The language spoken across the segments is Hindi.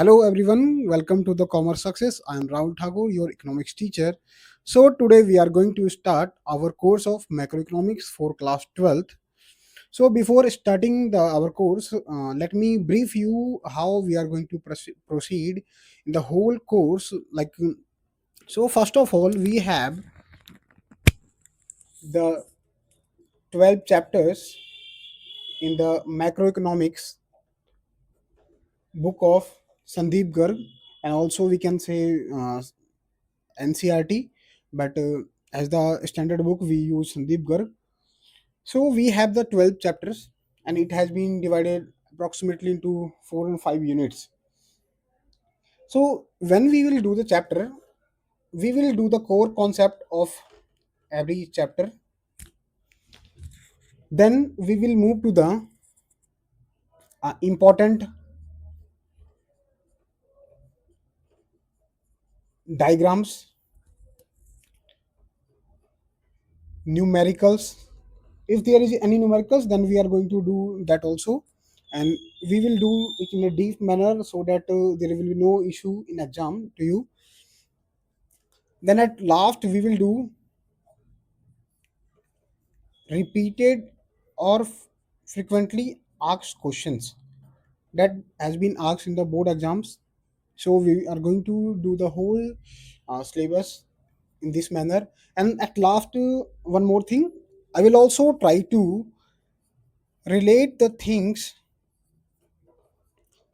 Hello everyone, welcome to the Commerce Success. I am Rahul Thakur, your economics teacher. So today we are going to start our course of macroeconomics for class 12th. So before starting our course, let me brief you how we are going to proceed in the whole course. So first of all, we have the 12 chapters in the macroeconomics book of Sandeep Garg, and also we can say NCRT, but as the standard book we use Sandeep Garg. So we have the 12 chapters, and it has been divided approximately into 4 and 5 units. So when we will do the chapter, we will do the core concept of every chapter. Then we will move to the important diagrams, numericals. If there is any numericals, then we are going to do that also, and we will do it in a deep manner so that there will be no issue in exam to you. Then at last we will do repeated or frequently asked questions that has been asked in the board exams. So we are going to do the whole syllabus in this manner. And at last, one more thing, I will also try to relate the things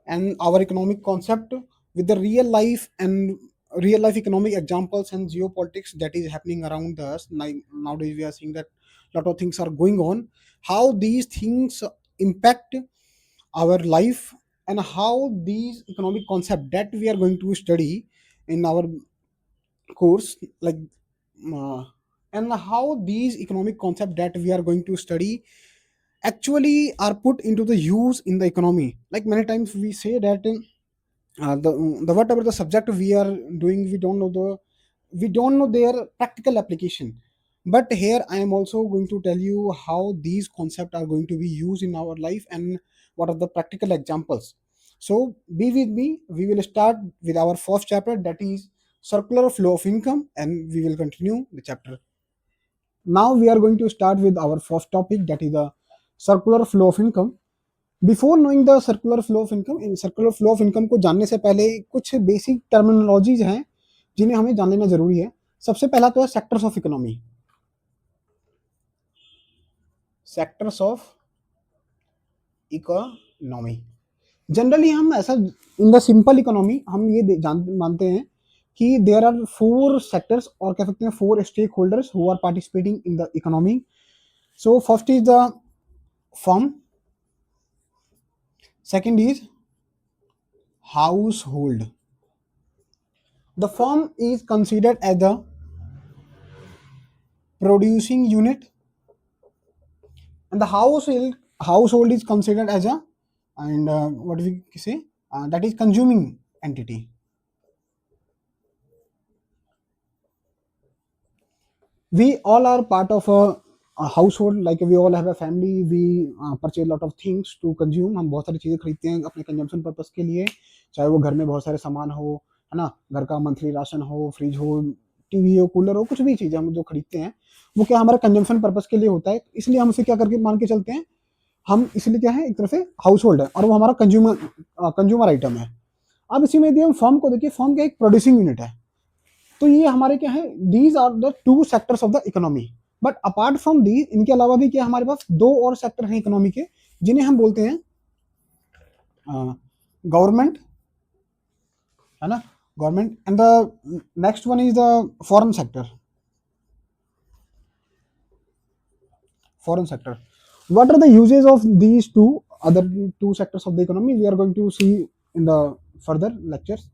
and our economic concept with the real life economic examples and geopolitics that is happening around us. Nowadays we are seeing that a lot of things are going on, how these things impact our life, and how these economic concept that we are going to study in our course, uh, and how these economic concept that we are going to study actually are put into the use in the economy. Like many times we say that the whatever the subject we are doing, we don't know their practical application. But here I am also going to tell you how these concepts are going to be used in our life and what are the practical examples. So be with me, we will start with our first chapter, that is circular flow of income, and we will continue the chapter. Now we are going to start with our first topic, that is the circular flow of income. Before knowing the circular flow of income, in circular flow of income को जानने से पहले कुछ बेसिक टर्मिनोलॉजीज हैं जिन्हें हमें जान लेना जरूरी है. सबसे पहला तो है sectors of economy. Sectors of economy generally हम ऐसा इन द सिंपल इकोनॉमी हम ये मानते हैं कि देयर आर फोर सेक्टर्स, और कह सकते हैं four stakeholders who are participating in the economy. So first is the firm, second is household. The firm is considered as the producing unit, and the household is considered as a, and what we say, that is consuming entity. We all are part of a household, like we all have a family. We purchase a lot of things to consume. हम बहुत सारी चीज़ें खरीदते हैं अपने कंजम्पशन पर्पस के लिए, चाहे वो घर में बहुत सारे सामान हो, है ना, घर का मंथली राशन हो, फ्रिज हो, टीवी हो, कूलर हो, कुछ भी चीज़ हम जो खरीदते हैं वो क्या हमारे कंजम्पशन पर्पस के लिए होता है. इसलिए हम उसे क्या करके मान के चलते हैं, हम इसलिए क्या है, एक तरह से हाउस होल्ड है और वो हमारा कंज्यूमर आइटम है. अब इसी में यदि हम फर्म को देखिए, फर्म क्या एक प्रोड्यूसिंग यूनिट है. तो ये हमारे क्या है, these are the two sectors of the economy. But apart from these, इनके अलावा भी क्या हमारे पास दो और सेक्टर हैं इकोनॉमी के, जिन्हें हम बोलते हैं गवर्नमेंट, है ना, government, and the next one is the foreign sector. Foreign sector. What are the uses of these other two sectors of the economy? We are going to see in the further lectures.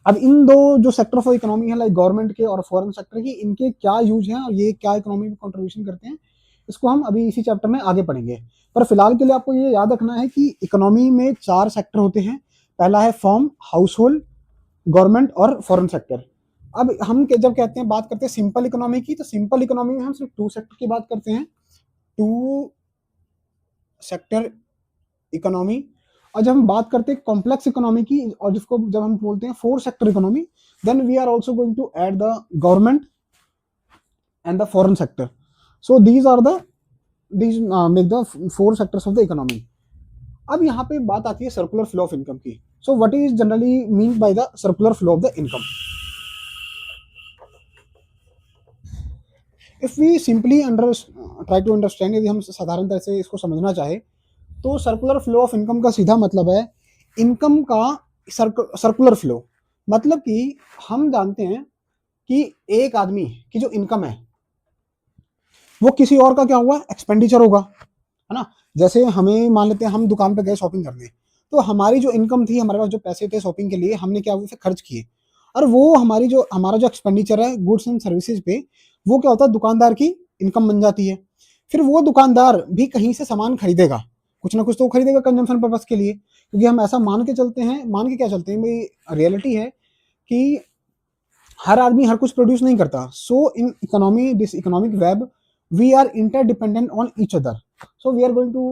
अब इन दो जो सेक्टर ऑफ इकोनॉमी है, लाइक गवर्नमेंट के और फॉरेन सेक्टर के, इनके क्या यूज हैं और ये क्या इकोनॉमी में कंट्रीब्यूशन करते हैं, इसको हम अभी इसी चैप्टर में आगे पढ़ेंगे. पर फिलहाल के लिए आपको ये याद रखना है कि इकोनॉमी में चार सेक्टर होते हैं. पहला है फर्म, हाउस होल्ड, गवर्नमेंट और फॉरेन सेक्टर. अब हम जब कहते हैं, बात करते हैं सिंपल इकोनॉमी की, तो सिंपल इकोनॉमी में हम सिर्फ टू सेक्टर की बात करते हैं, टू सेक्टर इकोनॉमी. और जब हम बात करते हैं कॉम्प्लेक्स इकोनॉमी की, और जिसको जब हम बोलते हैं four sector economy, then we are also going to add the government and the foreign sector. So these are the these make the four sectors of the economy. अब यहाँ पे बात आती है सर्कुलर फ्लो ऑफ इनकम की. So what is generally mean by the circular flow of the income? If we simply try to understand, यदि हम साधारण तरह से इसको समझना चाहे, तो सर्कुलर फ्लो ऑफ इनकम का सीधा मतलब है इनकम का सर्कुलर फ्लो. मतलब कि हम जानते हैं कि एक आदमी की जो इनकम है वो किसी और का क्या हुआ, एक्सपेंडिचर होगा, है ना. जैसे हमें मान लेते हैं हम दुकान पे गए शॉपिंग करने, तो हमारी जो इनकम थी, हमारे पास जो पैसे थे शॉपिंग के लिए, हमने क्या उसे खर्च किए, और वो हमारा जो एक्सपेंडिचर है गुड्स एंड सर्विसेज पे, वो क्या होता है, दुकानदार की इनकम बन जाती है. फिर वो दुकानदार भी कहीं से सामान खरीदेगा, कुछ ना कुछ तो खरीदेगा कंजम्पशन पर्पज के लिए, क्योंकि हम ऐसा मान के चलते हैं, मान के क्या चलते हैं भाई, रियलिटी है कि हर आदमी हर कुछ प्रोड्यूस नहीं करता. So in economy, this economic web, we are interdependent on each other. So we are going to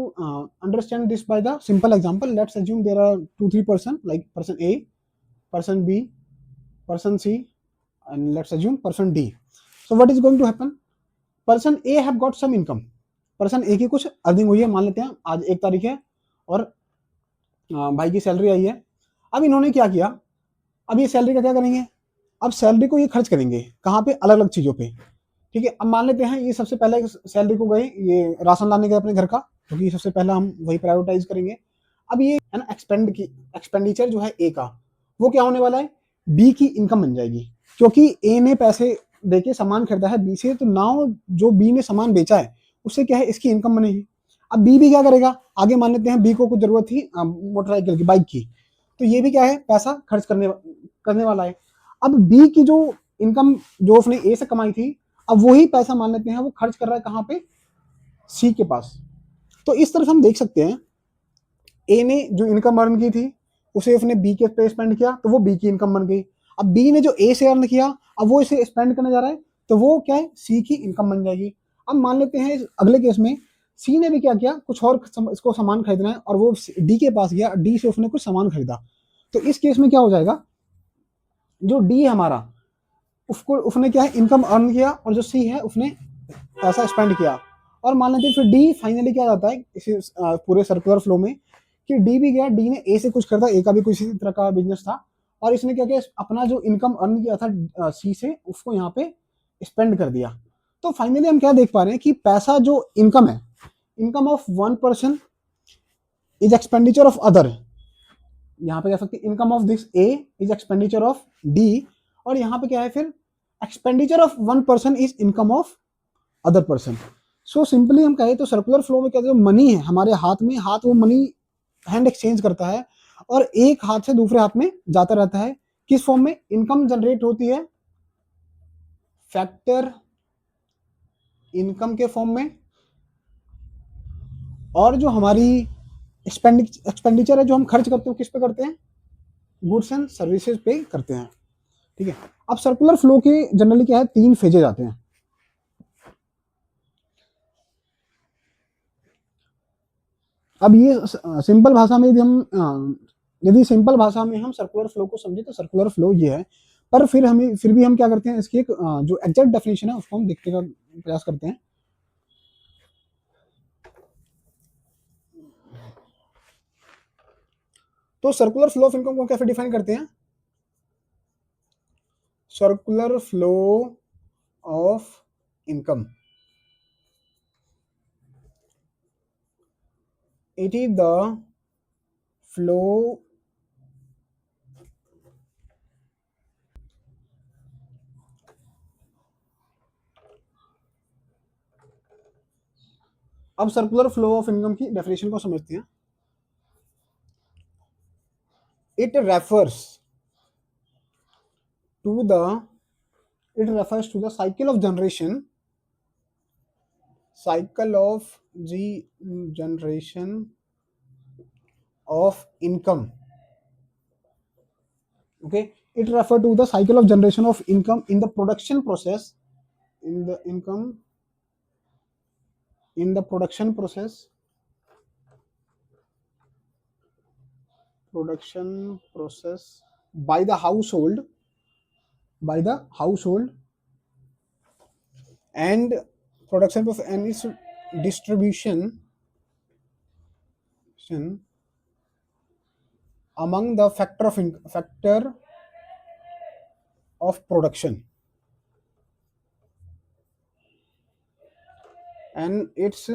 understand this by the simple example. Let's assume there are 2-3 person, like person A, person B, person C, and let's assume person D. So what is going to happen? Person A have got some income. Person A की कुछ अर्निंग हुई है, मान लेते हैं आज 1 तारीख है और भाई की सैलरी आई है. अब इन्होंने क्या किया, अब ये सैलरी का क्या करेंगे, अब सैलरी को ये खर्च करेंगे कहाँ पे, अलग अलग चीजों पे. ठीक है, अब मान लेते हैं ये सबसे पहले सैलरी को गए, ये राशन लाने गए अपने घर का, क्योंकि सबसे पहला हम वही प्रायोरिटाइज करेंगे. अब ये है ना, एक्सपेंडिचर जो है ए का, वो क्या होने वाला है, बी की इनकम बन जाएगी, क्योंकि ए ने पैसे देके सामान खरीदा है बी से, तो नाउ जो बी ने सामान बेचा है उससे क्या है, इसकी इनकम बनेगी. अब बी भी क्या करेगा, आगे मान लेते हैं बी को कुछ जरूरत थी मोटरसाइकिल की, बाइक की, तो ये भी क्या है, पैसा खर्च करने वाला है. अब बी की जो इनकम जो उसने ए से कमाई थी, अब वही पैसा मान लेते हैं वो खर्च कर रहा है कहां पे, सी के पास. तो इस तरह से हम देख सकते हैं, ए ने जो इनकम अर्न की थी उसे उसने बी के पे स्पेंड किया, तो वो बी की इनकम बन गई. अब बी ने जो ए से अर्न किया, अब वो इसे स्पेंड करने जा रहा है, तो वो क्या है, सी की इनकम बन जाएगी. अब मान लेते हैं अगले केस में सी ने भी क्या किया, कुछ और इसको सामान खरीदना है, और वो डी के पास गया, डी से उसने कुछ सामान खरीदा. तो इस केस में क्या हो जाएगा, जो डी है हमारा, उसको उसने क्या है, इनकम अर्न किया, और जो सी है उसने पैसा स्पेंड किया. और मान लेते फिर डी फाइनली क्या जाता है इस पूरे सर्कुलर फ्लो में, कि डी भी गया, डी ने ए से कुछ खरीदा, ए का भी किसी तरह का बिजनेस था, और इसने क्या किया, अपना जो इनकम अर्न किया था सी से, उसको यहाँ पे स्पेंड कर दिया. तो फाइनली हम क्या देख पा रहे हैं कि पैसा जो इनकम है, income of one person is expenditure of other. यहाँ पे कह सकते हैं income of this A is expenditure of D, और यहाँ पे क्या है फिर, expenditure of one person is income of other person. So simply हम कहें तो सर्कुलर फ्लो में क्या, जो मनी है हमारे हाथ में, हाथ वो मनी हैंड एक्सचेंज करता है, और एक हाथ से दूसरे हाथ में जाता रहता है. किस फॉर्म में, इनकम जनरेट होती है फैक्टर इनकम के फॉर्म में, और जो हमारी एक्सपेंडिचर है जो हम खर्च करते हैं, किस पे करते हैं, गुड्स एंड सर्विसेज पे करते हैं. ठीक है, अब सर्कुलर फ्लो के जनरली क्या है, 3 फेजेज आते हैं. अब ये सिंपल भाषा में यदि सिंपल भाषा में हम सर्कुलर फ्लो को समझे, तो सर्कुलर फ्लो ये है. पर फिर भी हम क्या करते हैं, इसकी एक जो एग्जैक्ट डेफिनेशन है उसको हम देखने का प्रयास करते हैं. तो सर्कुलर फ्लो ऑफ इनकम को कैसे डिफाइन करते हैं, circular flow of income, it is the flow अब सर्कुलर फ्लो ऑफ इनकम की डेफिनेशन को समझते हैं. it refers to the it refers to the cycle of generation of income. Okay, it refers to the cycle of generation of income in the production process, in the income in the production process production process by the household and production process and its distribution among the factor of production and its,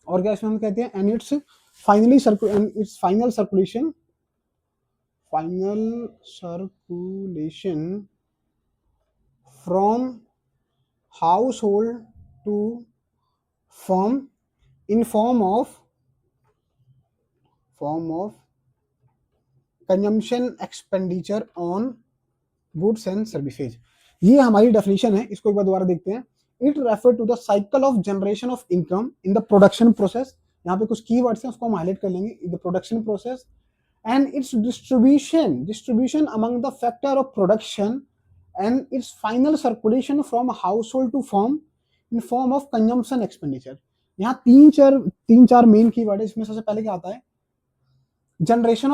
और क्या इसमें हम कहते हैं, and its final circulation from household to firm in form of consumption expenditure on goods and services. ये हमारी डेफिनेशन है, इसको एक बार दोबारा देखते हैं. It refer to the cycle of generation of income in the production process. यहाँ पे कुछ कीवर्ड्स हैं, उसको हम हाईलाइट कर लेंगे. इन the production process and its distribution among the factor of production and its final circulation from household to firm in form of consumption expenditure. यहाँ तीन चार मेन कीवर्ड है. इसमें सबसे पहले क्या आता है, जनरेशन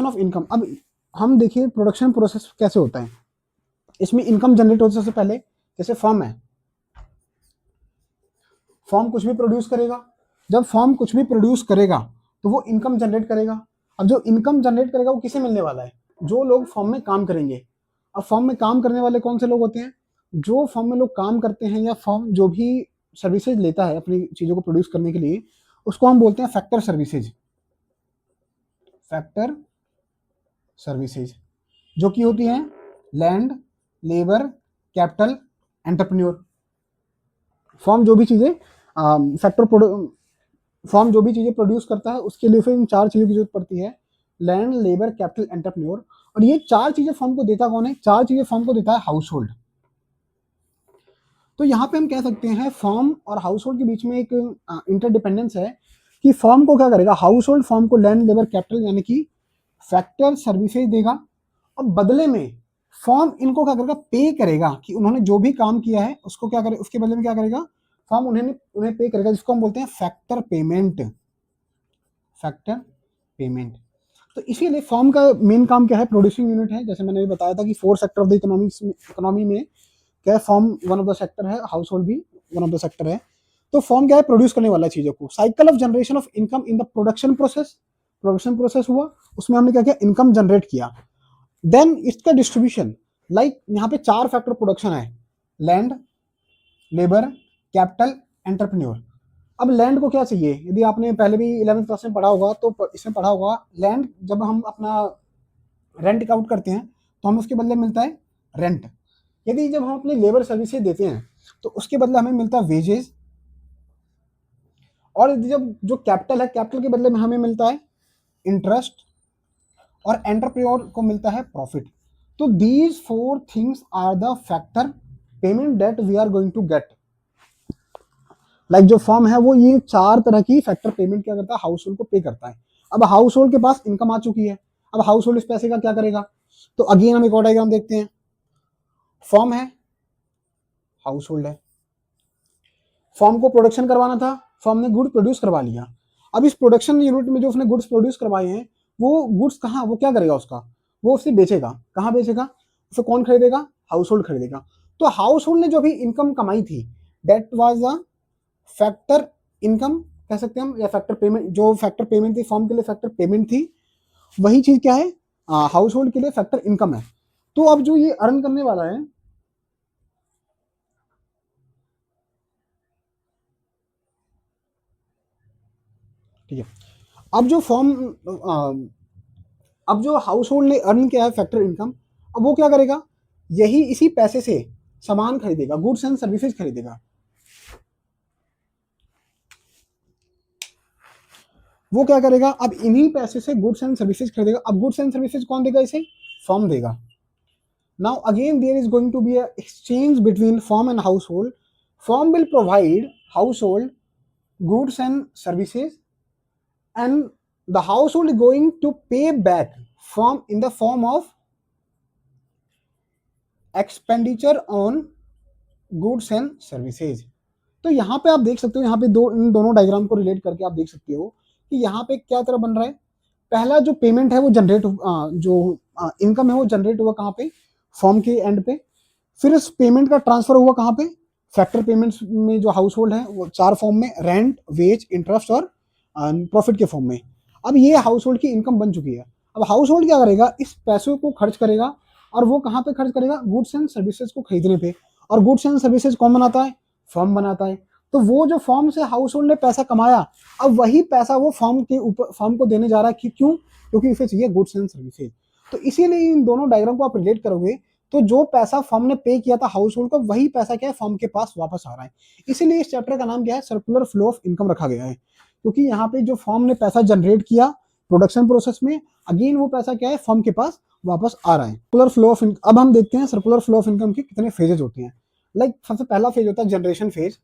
ऑफ इनकम. अब हम देखिए प्रोडक्शन प्रोसेस कैसे होता है. इसमें इनकम जनरेट होती है सबसे पहले. जैसे फर्म है, फर्म कुछ भी प्रोड्यूस करेगा. जब फर्म कुछ भी प्रोड्यूस करेगा तो वो इनकम जनरेट करेगा. अब जो इनकम जनरेट करेगा वो किसे मिलने वाला है, जो लोग फर्म में काम करेंगे. अब फर्म में काम करने वाले कौन से लोग होते हैं, जो फर्म में लोग काम करते हैं या फर्म जो भी सर्विसेज लेता है अपनी चीजों को प्रोड्यूस करने के लिए, उसको हम बोलते हैं फैक्टर सर्विसेज, जो कि होती हैं land, labour, capital, entrepreneur. Firm जो भी चीजें फर्म जो भी चीजें प्रोड्यूस करता है उसके लिए फिर इन चार चीजों की जरूरत पड़ती है, लैंड, लेबर, कैपिटल, एंटरप्रेन्योर. और ये चार चीजें फर्म को देता कौन है, चार चीजें फर्म को देता है हाउस होल्ड. तो यहाँ पे हम कह सकते हैं फर्म और हाउस होल्ड के बीच में एक इंटरडिपेंडेंस है कि फर्म को क्या करेगा, हाउस होल्ड फर्म को लैंड, लेबर, कैपिटल यानी कि फैक्टर सर्विसेज देगा. और बदले में फर्म इनको क्या करेगा, पे करेगा कि उन्होंने जो भी काम किया है उसको क्या करे, उसके बदले में क्या करेगा, फर्म उन्हें पे करेगा, जिसको हम बोलते हैं फैक्टर पेमेंट. तो इसीलिए फर्म का मेन काम क्या है, प्रोड्यूसिंग यूनिट है. जैसे मैंने भी बताया था कि 4 सेक्टर ऑफ द इकोनॉमी में क्या है, firm one of the sector है, हाउस होल्ड भी वन ऑफ द सेक्टर है. तो फर्म क्या है, प्रोड्यूस करने वाला चीजों को. Cycle of generation of income in the production process हुआ, उसमें हमने क्या किया, इनकम जनरेट किया. देन इसका डिस्ट्रीब्यूशन, लाइक यहाँ पे 4 फैक्टर प्रोडक्शन है, लैंड, लेबर, कैपिटल, एंटरप्रेन्योर. अब लैंड को क्या चाहिए, यदि आपने पहले भी 11th क्लास में पढ़ा होगा तो इसमें पढ़ा होगा, लैंड जब हम अपना रेंट आउट करते हैं तो हमें उसके बदले मिलता है रेंट. यदि जब हम अपनी लेबर सर्विसेज देते हैं तो उसके बदले हमें मिलता है वेजेस. और यदि जब जो कैपिटल है, कैपिटल के बदले में हमें मिलता है इंटरेस्ट. और एंटरप्रेन्योर को मिलता है प्रॉफिट. तो these 4 things are the factor payment that we are going to get. Like जो फर्म है वो ये 4 तरह की फैक्टर पेमेंट क्या करता है, हाउस होल्ड को पे करता है. अब हाउस होल्ड के पास इनकम आ चुकी है, अब हाउस होल्ड इस पैसे का क्या करेगा. तो अगेन हम एक और डायग्राम देखते हैं. फर्म है, हाउस होल्ड है. फर्म को प्रोडक्शन करवाना था, फर्म ने गुड प्रोड्यूस करवा लिया. अब इस प्रोडक्शन यूनिट में जो उसने गुड्स प्रोड्यूस करवाए हैं, वो गुड्स कहाँ, वो क्या करेगा, उसका वो उसे बेचेगा. कहाँ बेचेगा, उसे कौन खरीदेगा, हाउस होल्ड खरीदेगा. तो हाउस होल्ड ने जो भी इनकम कमाई थी, that was the factor income कह सकते हैं हम, या फैक्टर पेमेंट. जो फैक्टर पेमेंट थी फर्म के लिए, फैक्टर पेमेंट थी, वही चीज क्या है, हाउस होल्ड के लिए फैक्टर इनकम है. तो अब जो ये अर्न करने वाला है, ठीक है. अब जो फर्म अब जो हाउस होल्ड ने अर्न किया है फैक्टर इनकम, अब वो क्या करेगा, यही इसी पैसे से सामान खरीदेगा, गुड्स एंड सर्विसेज खरीदेगा. वो क्या करेगा, अब इन्हीं पैसे से गुड्स एंड सर्विसेज खरीदेगा. अब गुड्स एंड सर्विसेज कौन देगा, इसे फर्म देगा. Now again there is going to be a exchange between firm and household. Firm will provide household goods and services, and the household is going to pay back from in the form of expenditure on goods and services. तो यहाँ पे आप देख सकते हो, यहाँ पे इन दोनों डायग्राम को रिलेट करके आप देख सकते हो कि यहाँ पे क्या तरह बन रहा है, पहला जो पेमेंट है वो जनरेट, जो इनकम है वो जनरेट हुआ कहाँ पे, फॉर्म के एंड पे। फिर इस पेमेंट का ट्रांसफर हुआ कहाँ पे, फैक्टर पेमेंट्स में जो हाउस होल्ड है वो 4 फॉर्म में, रेंट, वेज, इंटरेस्ट और प्रॉफिट के फॉर्म में। अब ये हाउस होल्ड की इनकम बन चुकी है। अब हाउस होल्ड क्या करेगा, इस पैसों को खर्च करेगा, और वो कहाँ पे खर्च करेगा, गुड्स एंड सर्विसेज को खरीदने पे। और गुड्स एंड सर्विसेज कौन बनाता है, फॉर्म बनाता है। तो वो जो फॉर्म से हाउस होल्ड ने पैसा कमाया, अब वही पैसा वो फॉर्म के ऊपर, फॉर्म को देने जा रहा है। क्यों, क्योंकि इसे चाहिए गुड्स एंड सर्विसेज। तो इसीलिए इन दोनों डायग्राम को आप रिलेट करोगे तो जो पैसा फर्म ने पे किया था हाउस होल्ड को, वही पैसा क्या है, फर्म के पास वापस आ रहा है। इसीलिए इस चैप्टर का नाम क्या है, सर्कुलर फ्लो ऑफ इनकम रखा गया है। क्योंकि यहाँ पे जो फर्म ने पैसा जनरेट किया प्रोडक्शन प्रोसेस में, अगेन वो पैसा क्या है, फर्म के पास वापस आ रहा है। सर्कुलर फ्लो ऑफ इनकम, अब हम देखते हैं सर्कुलर फ्लो ऑफ इनकम के कितने फेजेज होते हैं। लाइक सबसे पहला फेज होता है जनरेशन फेज।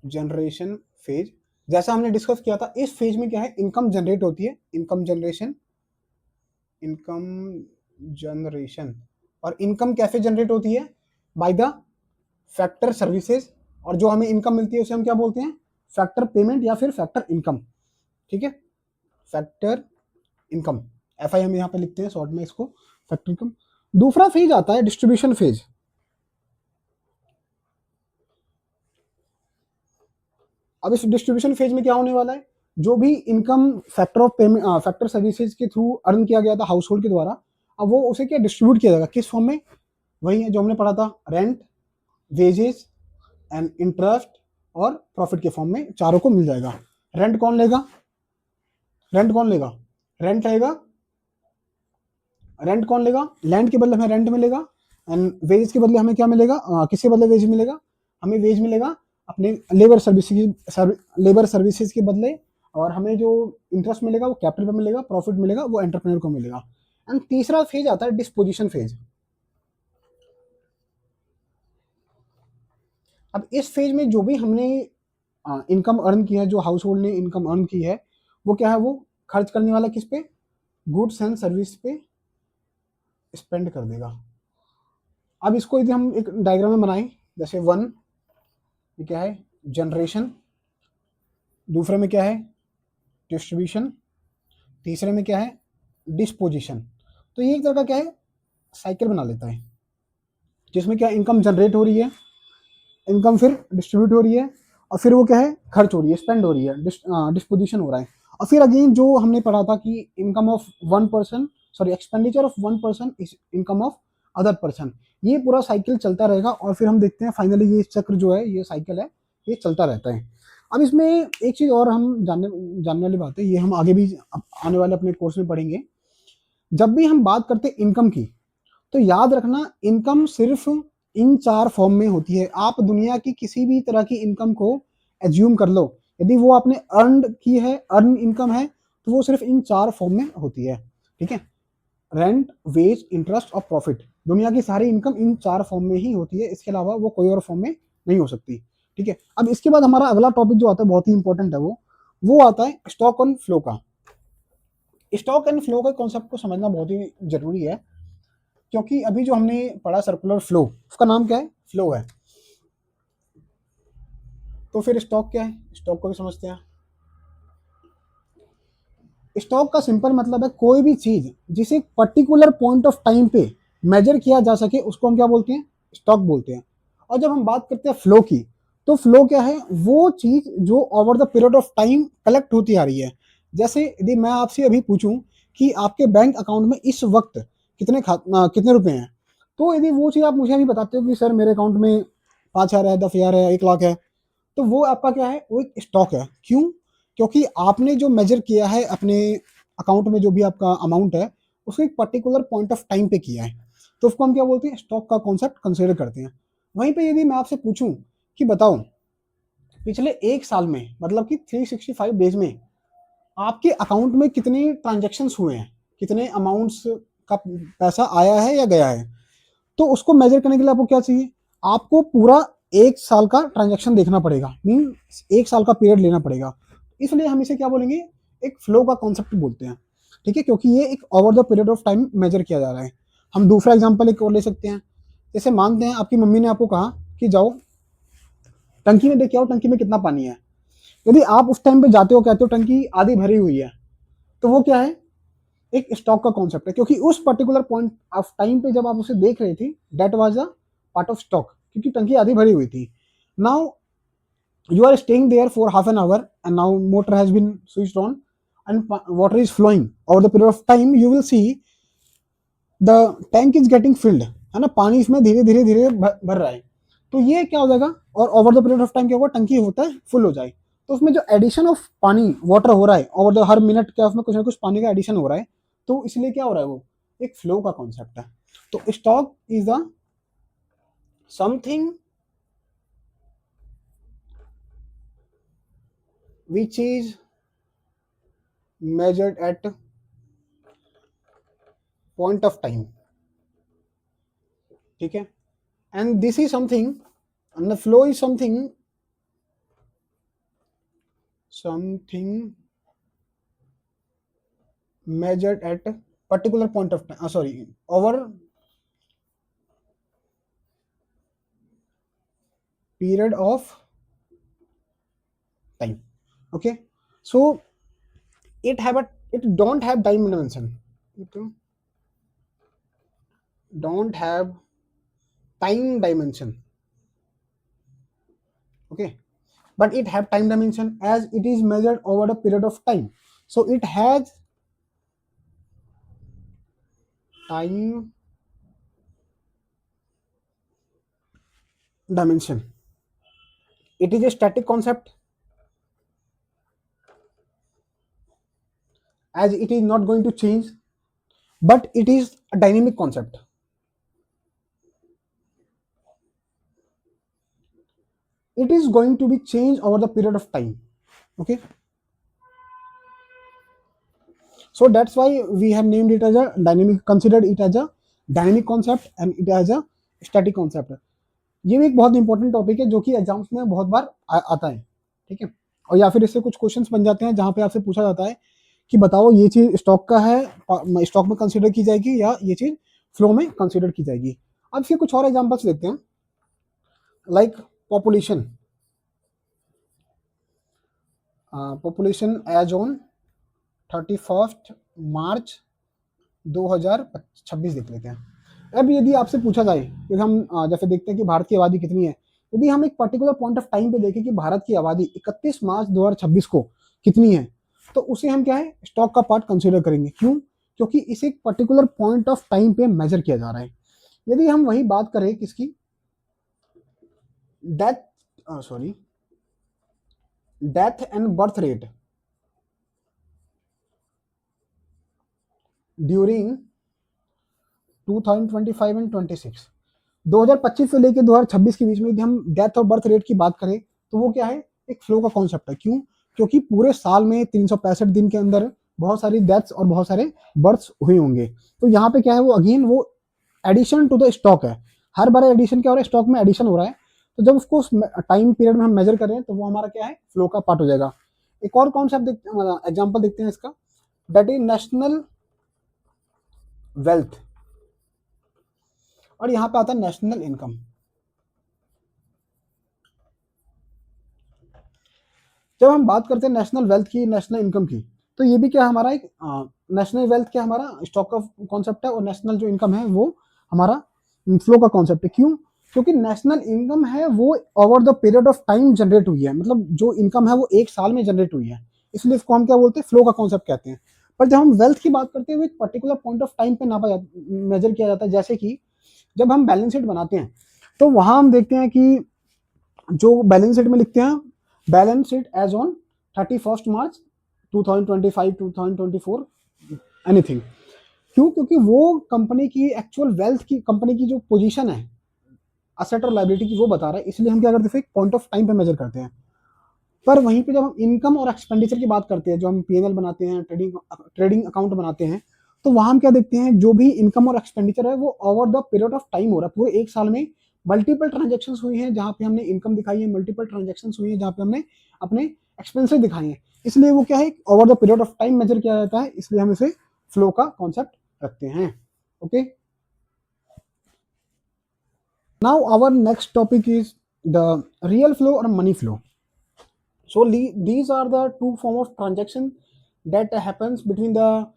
जनरेशन फेज जैसा हमने डिस्कस किया था, इस फेज में क्या है, इनकम जनरेट होती है, इनकम जनरेशन, इनकम जनरेशन। और इनकम कैसे जनरेट होती है, बाय द फैक्टर सर्विसेज। और जो हमें इनकम मिलती है उसे हम क्या बोलते हैं, फैक्टर पेमेंट या फिर फैक्टर इनकम। ठीक है, फैक्टर इनकम, एफ आई हम यहाँ पे लिखते हैं शॉर्ट में इसको, फैक्टर इनकम। दूसरा फेज आता है डिस्ट्रीब्यूशन फेज। अब इस डिस्ट्रीब्यूशन फेज में क्या होने वाला है, जो भी income factor of payment, factor services के थ्रू अर्न किया गया था हाउस होल्ड के द्वारा, अब वो उसे क्या डिस्ट्रीब्यूट किया जाएगा, किस फॉर्म में, वही है जो हमने पढ़ा था, रेंट, वेजेस एंड इंटरेस्ट और प्रॉफिट के फॉर्म में चारों को मिल जाएगा। रेंट कौन लेगा, रेंट कौन लेगा, रेंट रहेगा, रेंट कौन लेगा, लैंड के बदले हमें रेंट मिलेगा। एंड वेज के बदले हमें क्या मिलेगा, किसके बदले वेज मिलेगा, हमें वेज मिलेगा अपने लेबर सर्विसेज के बदले। और हमें जो इंटरेस्ट मिलेगा वो कैपिटल पे मिलेगा, प्रॉफिट मिलेगा वो एंटरप्रेन्योर को मिलेगा। एंड तीसरा फेज आता है डिस्पोजिशन फेज। अब इस फेज में जो भी हमने इनकम अर्न की है, जो हाउस होल्ड ने इनकम अर्न की है, वो क्या है, वो खर्च करने वाला किस पे, गुड्स एंड सर्विस पे स्पेंड कर देगा। अब इसको यदि हम एक डायग्राम में बनाएं, जैसे 1 में क्या है, जनरेशन, दूसरे में क्या है, डिस्ट्रीब्यूशन, तीसरे में क्या है, डिस्पोजिशन। तो ये एक तरह का क्या है, साइकिल बना लेता है, जिसमें क्या इनकम जनरेट हो रही है, इनकम फिर डिस्ट्रीब्यूट हो रही है, और फिर वो क्या है, खर्च हो रही है, स्पेंड हो रही है, डिस्पोजिशन हो रहा है। और फिर अगेन जो हमने पढ़ा था कि income of 1 person, sorry expenditure of 1 person is income of other person. ये पूरा साइकिल चलता रहेगा, और फिर हम देखते हैं फाइनली ये चक्र जो है, ये साइकिल है, ये चलता रहता है। अब इसमें एक चीज और हम जानने वाली बात है, ये हम आगे भी आने वाले अपने कोर्स में पढ़ेंगे। जब भी हम बात करते हैं इनकम की, तो याद रखना इनकम सिर्फ इन 4 फॉर्म में होती है। आप दुनिया की किसी भी तरह की इनकम को एज्यूम कर लो, यदि वो आपने अर्न की है, अर्न इनकम है, तो वो सिर्फ इन 4 फॉर्म में होती है। ठीक है, रेंट, वेज, इंटरेस्ट और प्रॉफिट, दुनिया की सारी इनकम इन 4 फॉर्म में ही होती है, इसके अलावा वो कोई और फॉर्म में नहीं हो सकती। ठीक है, अब इसके बाद हमारा अगला टॉपिक जो आता है बहुत ही इंपॉर्टेंट है, वो आता है स्टॉक एंड फ्लो का। स्टॉक एंड फ्लो के कॉन्सेप्ट को समझना बहुत ही जरूरी है, क्योंकि अभी जो हमने पढ़ा सर्कुलर फ्लो, उसका नाम क्या है, फ्लो है। तो फिर स्टॉक क्या है, स्टॉक को भी समझते हैं। स्टॉक का सिंपल मतलब है कोई भी चीज जिसे पर्टिकुलर पॉइंट ऑफ टाइम पे मेजर किया जा सके, उसको हम क्या बोलते हैं, स्टॉक बोलते हैं। और जब हम बात करते हैं फ्लो की, तो फ्लो क्या है, वो चीज जो over the period of time collect होती आ रही है। जैसे यदि मैं आपसे अभी पूछूं कि आपके बैंक अकाउंट में इस वक्त कितने रुपए हैं, तो यदि वो चीज आप मुझे अभी बताते हो कि सर मेरे अकाउंट में 5,000 है, 10,000 है, 1 लाख है, तो वो आपका क्या है, वो एक स्टॉक है। क्यों, क्योंकि आपने जो मेजर किया है अपने अकाउंट में, जो भी आपका अमाउंट है, उसको एक पर्टिकुलर पॉइंट ऑफ टाइम पे किया है, तो उसको हम क्या बोलते हैं, स्टॉक का कॉन्सेप्ट कंसिडर करते हैं। वहीं पे यदि मैं आपसे पूछूं कि बताओ पिछले 1 साल में, मतलब कि 365 डेज में आपके अकाउंट में कितने ट्रांजेक्शन हुए हैं, कितने अमाउंट्स का पैसा आया है या गया है, तो उसको मेजर करने के लिए आपको क्या चाहिए, आपको पूरा 1 साल का ट्रांजेक्शन देखना पड़ेगा, मीन 1 साल का पीरियड लेना पड़ेगा। इसलिए हम इसे क्या बोलेंगे, एक फ्लो का कॉन्सेप्ट बोलते हैं। ठीक है, क्योंकि ये एक over the period of time measure किया जा रहा है। हम दूसरा एग्जांपल एक और ले सकते हैं। जैसे मानते हैं आपकी मम्मी ने आपको कहा कि जाओ टंकी में देख के आओ, टंकी में कितना पानी है। यदि आप उस टाइम पे जाते हो, कहते हो टंकी आधी भरी हुई है, तो वो क्या है, एक स्टॉक का कॉन्सेप्ट है, क्योंकि उस पर्टिकुलर पॉइंट ऑफ टाइम पे जब आप उसे देख रहे थे, that was a part of stock, क्योंकि टंकी आधी भरी हुई थी. Now you are staying there for half an hour and now motor has been switched on and water is flowing. Over the period of time you will see the tank is getting filled, है ना, पानी इसमें धीरे धीरे धीरे भर रहा है. तो ये क्या हो जाएगा, और over the period of time क्या होगा, टंकी होता है फुल हो जाए. तो उसमें जो एडिशन ऑफ पानी वाटर हो रहा है ओवर द हर मिनट क्या उसमें कुछ ना कुछ पानी का एडिशन हो रहा है, तो इसलिए क्या हो रहा है, वो एक फ्लो का कॉन्सेप्ट है. तो stock is the something which is measured at point of time. ठीक है, and this is something, and the flow is something measured at a particular point of time, sorry, over period of time. Okay, so it don't have time dimension, it don't have time dimension. Okay, but it have time dimension as it is measured over a period of time, so it has time dimension. It is a static concept as it is not going to change, but it is a dynamic concept. It is going to be changed over the period of time. Okay, so that's why we have named it as a dynamic, considered it as a dynamic concept and it as a static concept. ये भी एक बहुत इंपॉर्टेंट टॉपिक है जो कि एग्जाम्स में बहुत बार आता है. ठीक है, और या फिर इससे कुछ क्वेश्चंस बन जाते हैं जहां पे आपसे पूछा जाता है कि बताओ ये चीज स्टॉक का है, स्टॉक में कंसीडर की जाएगी या ये चीज फ्लो में कंसीडर की जाएगी. अब फिर कुछ और एग्जांपल्स देखते हैं, like population. Population as on 31 March 2026 देख लेते हैं. अब यदि आपसे पूछा जाए कि हम जैसे देखते हैं कि भारत की आबादी कितनी है, यदि हम एक पर्टिकुलर पॉइंट ऑफ टाइम पे देखें कि भारत की आबादी 31 मार्च 2026 को कितनी है, तो उसे हम क्या है, स्टॉक का पार्ट कंसीडर करेंगे. क्यों, क्योंकि इसे एक पर्टिकुलर पॉइंट ऑफ टाइम पे मेजर किया जा रहा है. यदि हम वही बात करें किसकी, death and birth rate during 2025 and 26, 2025 से लेकर 2026 के बीच में यदि हम डेथ और बर्थ रेट की बात करें, तो वो क्या है, एक फ्लो का कॉन्सेप्ट है. क्यों, क्योंकि पूरे साल में 365 दिन के अंदर बहुत सारी डेथ्स और बहुत सारे बर्थ्स हुए होंगे. तो यहाँ पे क्या है, वो अगेन वो एडिशन टू द स्टॉक है. हर बार एडिशन क्या हो रहा है, स्टॉक में एडिशन हो रहा है. तो जब उसको टाइम पीरियड में हम मेजर करें तो वो हमारा क्या है, फ्लो का पार्ट हो जाएगा. एक और कॉन्सेप्ट देखते हैं, एग्जाम्पल देखते हैं इसका, दैट इज नेशनल वेल्थ. और यहाँ पे आता है नेशनल इनकम. जब हम बात करते हैं नेशनल वेल्थ की, नेशनल इनकम की, तो ये भी क्या हमारा एक नेशनल वेल्थ क्या हमारा स्टॉक का कॉन्सेप्ट है, और नेशनल जो इनकम है वो हमारा फ्लो का कॉन्सेप्ट है. क्यों, क्योंकि नेशनल इनकम है वो over the period of time generate हुई है, मतलब जो इनकम है वो एक साल में जनरेट हुई है, इसलिए इसको हम क्या बोलते हैं, फ्लो का कॉन्सेप्ट कहते हैं. पर जब हम वेल्थ की बात करते हैं, वो एक पर्टिकुलर पॉइंट ऑफ टाइम पे नापा मेजर किया जाता है. जैसे कि जब हम बैलेंस शीट बनाते हैं, तो वहां हम देखते हैं कि जो बैलेंस शीट में लिखते हैं, balance sheet as on 31 March 2025 2024 anything. क्यों, क्योंकि वो कंपनी की एक्चुअल वेल्थ की, कंपनी की जो पोजीशन है असेट और लायबिलिटी की, वो बता रहा है. इसलिए हम क्या करते हैं, पॉइंट ऑफ टाइम पे मेजर करते हैं. पर वहीं पे जब हम इनकम और एक्सपेंडिचर की बात करते हैं, जो हम पीएनएल बनाते हैं, ट्रेडिंग अकाउंट बनाते हैं, तो वहां हम क्या देखते हैं, जो भी इनकम और एक्सपेंडिचर है वो over the period of time हो रहा है. पूरे एक साल में मल्टीपल ट्रांजेक्शन हुई हैं जहां पे हमने इनकम दिखाई है, मल्टीपल ट्रांजेक्शन हुई है जहां पे हमने अपने एक्सपेंसेस दिखाए हैं. इसलिए वो क्या है, over the period of time measure किया जाता है, इसलिए हम इसे फ्लो का कॉन्सेप्ट रखते हैं. Okay, now our next topic is the real flow और money flow. So these are the two form of transaction that happens between the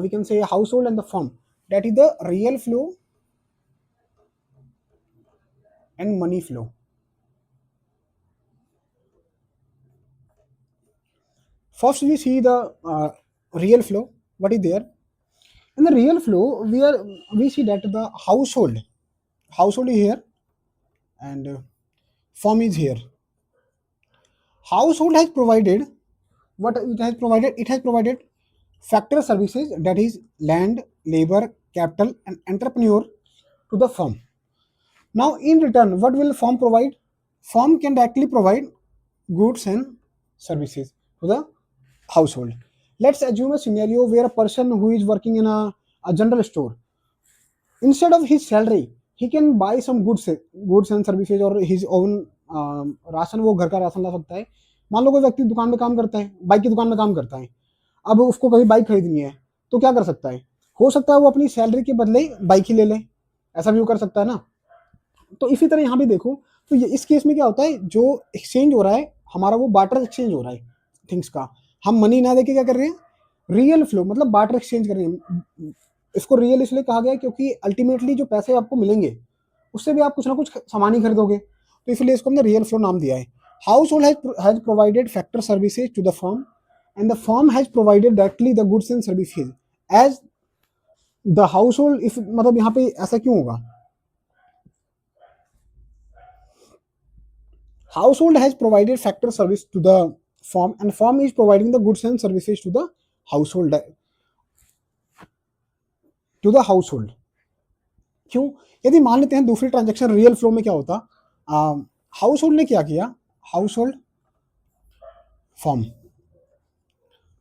we can say household and the firm. That is the real flow and money flow. First, we see the real flow. What is there? In the real flow, we see that the household is here, and firm is here. Household has provided what it has provided. It has provided factor services, that is land, labor, capital, and entrepreneur to the firm. Now, in return, what will firm provide? Firm can directly provide goods and services to the household. Let's assume a scenario where a person who is working in a general store, instead of his salary, he can buy some goods and services or his own ration, वो घर का राशन ला सकता है. मान लो कोई व्यक्ति दुकान में काम करता है, बाइक की दुकान में काम करता है, अब उसको कभी बाइक खरीदनी है, तो क्या कर सकता है? हो सकता है वो अपनी सैलरी के बदले बाइक ही ले ले, ऐसा भी वो कर सकता है ना. तो इसी तरह यहाँ भी देखो, तो ये इस केस में क्या होता है, जो एक्सचेंज हो रहा है हमारा, वो बार्टर एक्सचेंज हो रहा है थिंग्स का. हम मनी ना देके क्या कर रहे हैं, रियल फ्लो मतलब बार्टर एक्सचेंज कर रहे हैं. इसको रियल इसलिए कहा गया क्योंकि अल्टीमेटली जो पैसे आपको मिलेंगे उससे भी आप कुछ ना कुछ सामान ही खरीदोगे, तो इसलिए इसको हमने रियल फ्लो नाम दिया है. Household has provided factor services to the firm and the firm has provided directly the goods and services as the household. If मतलब यहाँ पे ऐसा क्यों होगा? Household has provided factor service to the firm and firm is providing the goods and services to the household. क्यों? यदि मान लेते हैं दूसरी ट्रांजैक्शन रियल फ्लो में क्या होता, हाउस होल्ड ने क्या किया, household firm,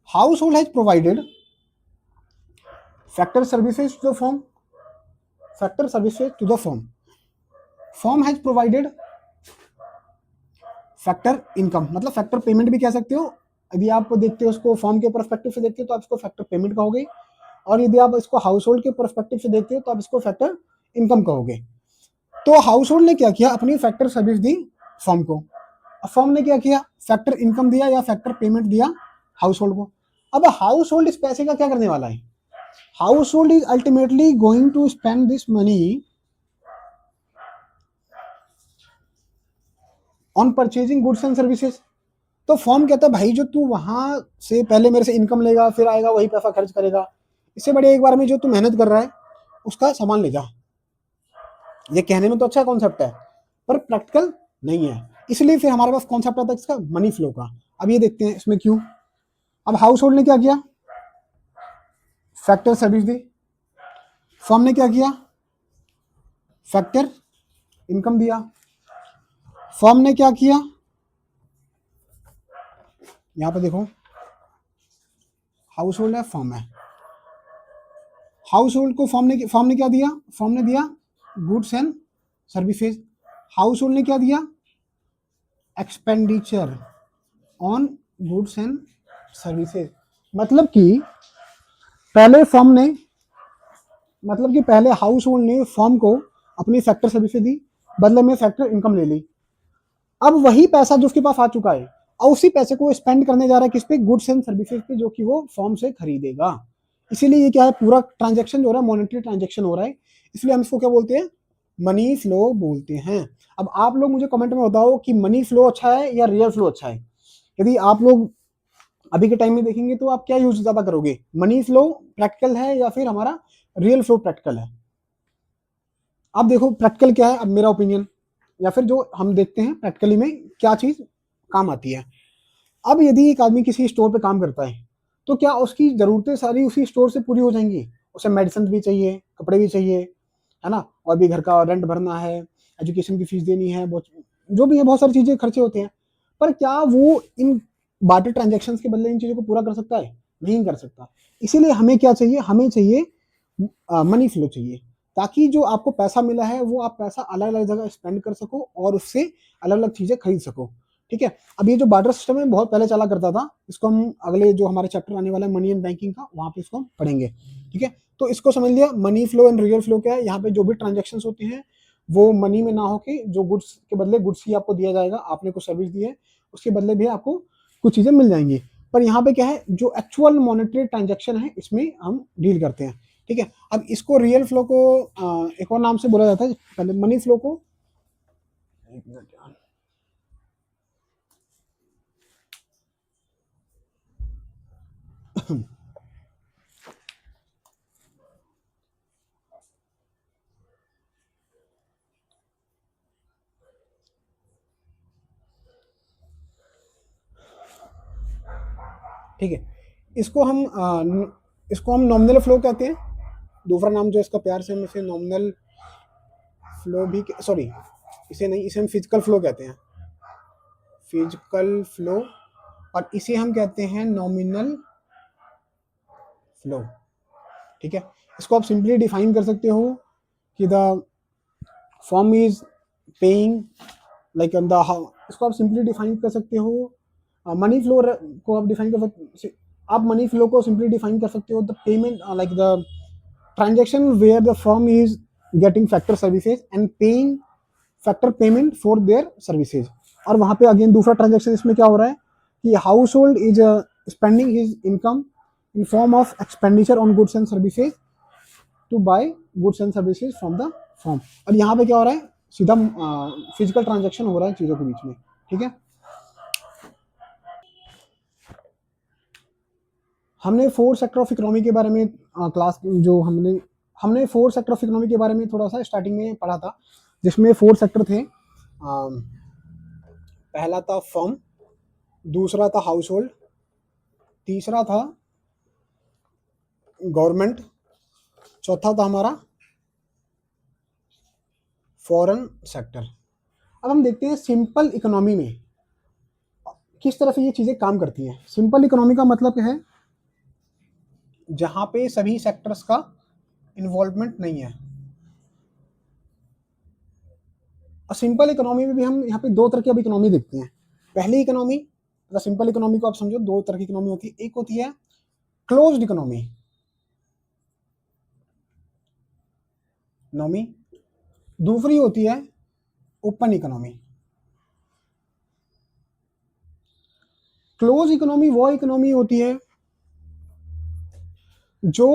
household has provided factor services to the firm, factor services to the firm, firm has provided factor income, मतलब फैक्टर पेमेंट भी कह सकते हो. यदि आप देखते हो उसको फर्म के पर्सपेक्टिव से देखते हो तो आप इसको फैक्टर पेमेंट कहोगे, और यदि आप इसको हाउस होल्ड के पर्सपेक्टिव से देखते हो तो आप इसको फैक्टर इनकम कहोगे. तो हाउस होल्ड ने क्या किया, अपनी फैक्टर सर्विस दी फर्म को. अब फर्म ने क्या किया, फैक्टर इनकम दिया या फैक्टर पेमेंट दिया हाउस होल्ड को. अब हाउस होल्ड इस पैसे का क्या करने वाला है? Household is ultimately going to spend this money on purchasing goods and services. तो फर्म कहता है भाई जो तू वहां से पहले मेरे से इनकम लेगा, फिर आएगा वही पैसा खर्च करेगा, इससे बड़े एक बार में जो तू मेहनत कर रहा है उसका सामान ले जा. ये कहने में तो अच्छा कॉन्सेप्ट है पर प्रैक्टिकल नहीं है, इसलिए फिर हमारे पास कॉन्सेप्ट आता है इसका मनी फ्लो का. अब ये देखते हैं इसमें क्यों. अब हाउस होल्ड ने क्या किया, फैक्टर सर्विस दी. फर्म ने क्या किया, फैक्टर इनकम दिया. फर्म ने क्या किया, यहां पे देखो हाउस होल्ड है, फर्म है. हाउस होल्ड को फर्म ने क्या दिया, फर्म ने दिया goods and services. House hold ने क्या दिया, expenditure on goods and services. मतलब कि पहले हाउस होल्ड ने फर्म को अपनी फैक्टर सर्विसेज दी, बदले में फैक्टर इनकम ले ली. अब वही पैसा जो उसके पास आ चुका है और उसी पैसे को स्पेंड करने जा रहा है किस पे, गुड्स एंड सर्विसेज पे, जो कि वो फर्म से खरीदेगा. इसीलिए ये क्या है, पूरा ट्रांजैक्शन जो हो रहा है मॉनेटरी ट्रांजैक्शन हो रहा है, इसलिए हम इसको क्या बोलते हैं, मनी फ्लो बोलते हैं. अब आप लोग मुझे कमेंट में बताओ कि मनी फ्लो अच्छा है या रियल फ्लो अच्छा है. यदि आप लोग अभी के टाइम में देखेंगे तो आप क्या यूज ज्यादा करोगे, मनी फ्लो प्रैक्टिकल है या फिर हमारा रियल फ्लो प्रैक्टिकल है? आप देखो प्रैक्टिकल क्या है, अब मेरा ओपिनियन, या फिर जो हम देखते हैं प्रैक्टिकली में क्या चीज काम आती है. अब यदि एक आदमी किसी स्टोर पे काम करता है तो क्या उसकी जरूरतें सारी उसी स्टोर से पूरी हो जाएंगी? उसे मेडिसिन भी चाहिए, कपड़े भी चाहिए, है ना, और भी घर का रेंट भरना है, एजुकेशन की फीस देनी है, जो भी है, बहुत सारी चीजें खर्चे होते हैं. पर क्या वो इन बार्टर ट्रांजेक्शन के बदले इन चीजों को पूरा कर सकता है? नहीं कर सकता. इसीलिए हमें क्या चाहिए, हमें चाहिए मनी फ्लो चाहिए, ताकि जो आपको पैसा मिला है वो आप पैसा अलग अलग जगह स्पेंड कर सको और उससे अलग अलग चीजें खरीद सको. ठीक है. अब ये जो बार्टर सिस्टम है बहुत पहले चला करता था, इसको हम अगले जो हमारे चैप्टर आने वाला है मनी एंड बैंकिंग का, वहां पे इसको हम पढ़ेंगे. ठीक है. तो इसको समझ लिया, money flow and real flow क्या है. यहाँ पे जो भी ट्रांजेक्शन होते हैं वो मनी में ना होके जो गुड्स के बदले गुड्स ही आपको दिया जाएगा, आपने कुछ सर्विस दी है उसके बदले भी आपको कुछ चीज़ें मिल जाएंगी। पर यहाँ पे क्या है, जो एक्चुअल मॉनेटरी ट्रांजेक्शन है इसमें हम डील करते हैं। ठीक है, अब इसको रियल फ्लो को एक और नाम से बोला जाता है, पहले मनी फ्लो को, एक मिनट यार। ठीक है, इसको हम नॉमिनल फ्लो कहते हैं। दूसरा नाम जो इसका प्यार से हम इसे नॉमिनल फ्लो भी, सॉरी इसे नहीं, इसे हम फिजिकल फ्लो कहते हैं, फिजिकल फ्लो, और इसे हम कहते हैं नॉमिनल फ्लो। ठीक है, इसको आप सिंपली डिफाइन कर सकते हो कि the firm is paying like the, इसको आप सिंपली डिफाइन कर सकते हो, मनी फ्लो को आप डिफाइन कर सकते, आप मनी फ्लो को सिंपली डिफाइन कर सकते हो the payment like the transaction where the firm is getting factor services and paying factor payment for their services. और वहां पे अगेन दूसरा ट्रांजेक्शन इसमें क्या हो रहा है कि household is spending his income in form of expenditure on goods and services to buy goods and services from the firm. और यहाँ पे क्या हो रहा है, सीधा फिजिकल ट्रांजेक्शन हो रहा है चीजों के बीच में। ठीक है, हमने फोर सेक्टर ऑफ इकोनॉमी के बारे में क्लास जो हमने फोर सेक्टर ऑफ इकोनॉमी के बारे में थोड़ा सा स्टार्टिंग में पढ़ा था, जिसमें फोर सेक्टर थे। पहला था फर्म, दूसरा था हाउस होल्ड, तीसरा था गवर्नमेंट, चौथा था हमारा फॉरेन सेक्टर। अब हम देखते हैं सिंपल इकोनॉमी में किस तरह से ये चीजें काम करती हैं। सिंपल इकोनॉमी का मतलब क्या है, जहां पे सभी सेक्टर्स का इन्वॉल्वमेंट नहीं है। और सिंपल इकोनॉमी में भी हम यहाँ पे दो तरह की अब इकोनॉमी देखते हैं। पहली इकोनॉमी, मतलब सिंपल इकोनॉमी को आप समझो दो तरह की इकोनॉमी होती है, एक होती है क्लोज्ड इकोनॉमी, दूसरी होती है ओपन इकोनॉमी। क्लोज इकोनॉमी वो इकोनॉमी होती है जो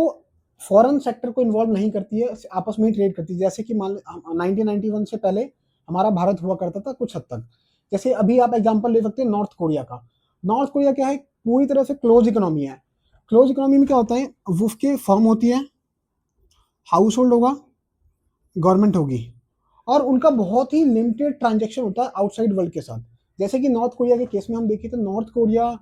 फॉरेन सेक्टर को इन्वॉल्व नहीं करती है, आपस में ट्रेड करती है। जैसे कि मान 1991 से पहले हमारा भारत हुआ करता था कुछ हद तक। जैसे अभी आप एग्जांपल ले सकते हैं नॉर्थ कोरिया का। नॉर्थ कोरिया क्या है, पूरी तरह से क्लोज इकोनॉमी है। क्लोज इकोनॉमी में क्या होता है, उसके फर्म होती है, हाउस होल्ड होगा, गवर्नमेंट होगी, और उनका बहुत ही लिमिटेड ट्रांजेक्शन होता है आउटसाइड वर्ल्ड के साथ। जैसे कि नॉर्थ कोरिया के केस में हम देखें तो नॉर्थ कोरिया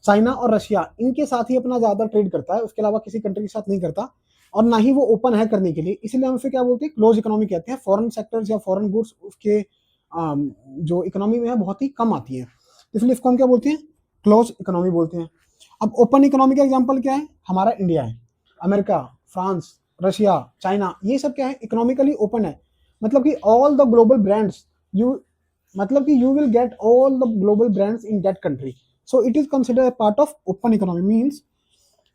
चाइना और रशिया इनके साथ ही अपना ज्यादा ट्रेड करता है, उसके अलावा किसी कंट्री के साथ नहीं करता, और ना ही वो ओपन है करने के लिए। इसलिए हम उसे क्या बोलते हैं, क्लोज इकोनॉमी कहते हैं। फॉरेन सेक्टर्स या फॉरेन गुड्स उसके जो इकोनॉमी में है बहुत ही कम आती है, इसलिए इसको हम क्या बोलते हैं, क्लोज इकोनॉमी बोलते हैं। अब ओपन इकोनॉमी का एग्जाम्पल क्या है, हमारा इंडिया है, अमेरिका, फ्रांस, रशिया, चाइना, ये सब क्या है, इकोनॉमिकली ओपन है। मतलब कि all the global brands you, मतलब कि you will get all the global brands in that country, so it is considered part of open economy. Means